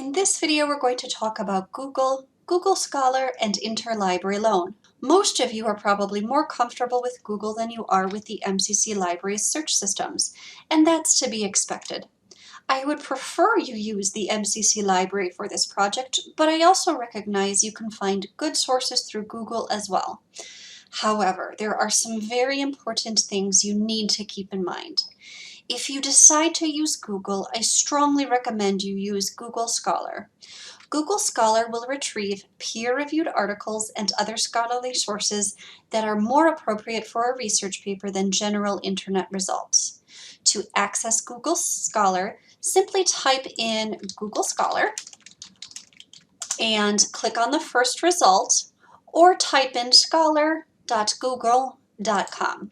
In this video, we're going to talk about Google, Google Scholar, and Interlibrary Loan. Most of you are probably more comfortable with Google than you are with the MCC Library's search systems, and that's to be expected. I would prefer you use the MCC Library for this project, but I also recognize you can find good sources through Google as well. However, there are some very important things you need to keep in mind. If you decide to use Google, I strongly recommend you use Google Scholar. Google Scholar will retrieve peer-reviewed articles and other scholarly sources that are more appropriate for a research paper than general internet results. To access Google Scholar, simply type in Google Scholar and click on the first result, or type in scholar.google.com.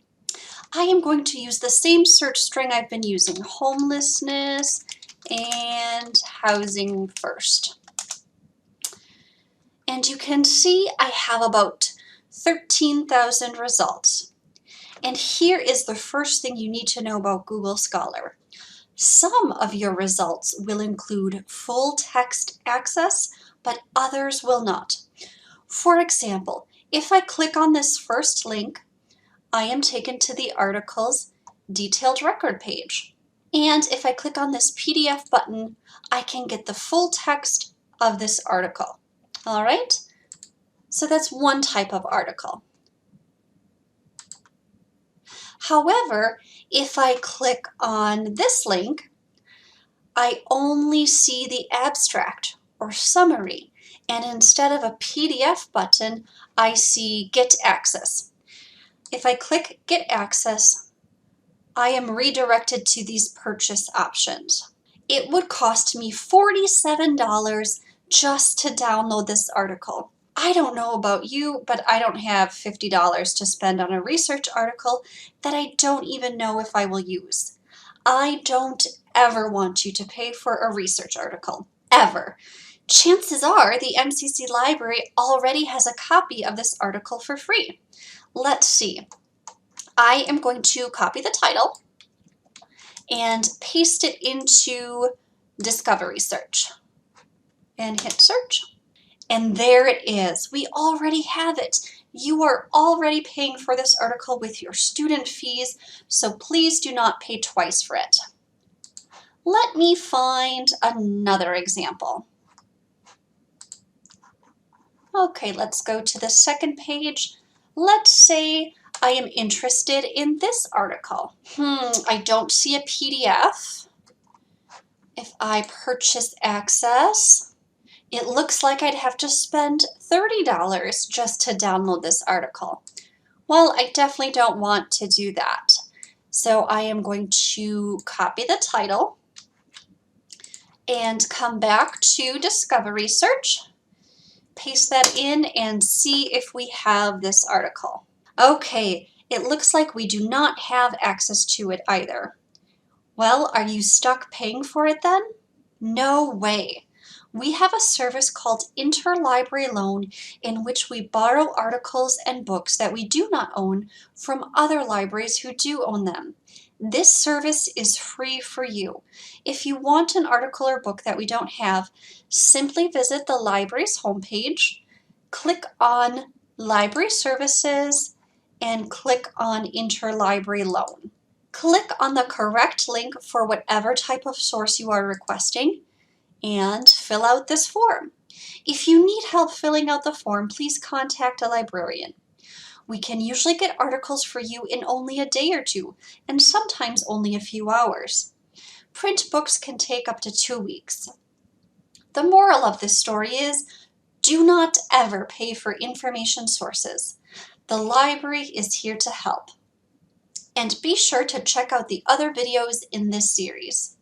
I am going to use the same search string I've been using, homelessness and housing first. And you can see I have about 13,000 results. And here is the first thing you need to know about Google Scholar. Some of your results will include full text access, but others will not. For example, if I click on this first link, I am taken to the article's detailed record page. And if I click on this PDF button, I can get the full text of this article. All right, so that's one type of article. However, if I click on this link, I only see the abstract or summary. And instead of a PDF button, I see Get Access. If I click Get Access, I am redirected to these purchase options. It would cost me $47 just to download this article. I don't know about you, but I don't have $50 to spend on a research article that I don't even know if I will use. I don't ever want you to pay for a research article, ever. Chances are the MCC Library already has a copy of this article for free. Let's see. I am going to copy the title and paste it into Discovery Search and hit search. And there it is. We already have it. You are already paying for this article with your student fees, so please do not pay twice for it. Let me find another example. Okay, let's go to the second page. Let's say I am interested in this article. I don't see a PDF. If I purchase access, it looks like I'd have to spend $30 just to download this article. Well, I definitely don't want to do that. So I am going to copy the title and come back to Discovery Search, paste that in, and see if we have this article. Okay, it looks like we do not have access to it either. Well, are you stuck paying for it then? No way. We have a service called Interlibrary Loan in which we borrow articles and books that we do not own from other libraries who do own them. This service is free for you. If you want an article or book that we don't have, simply visit the library's homepage, click on Library Services, and click on Interlibrary Loan. Click on the correct link for whatever type of source you are requesting and fill out this form. If you need help filling out the form, please contact a librarian. We can usually get articles for you in only a day or two, and sometimes only a few hours. Print books can take up to 2 weeks. The moral of this story is, do not ever pay for information sources. The library is here to help. And be sure to check out the other videos in this series.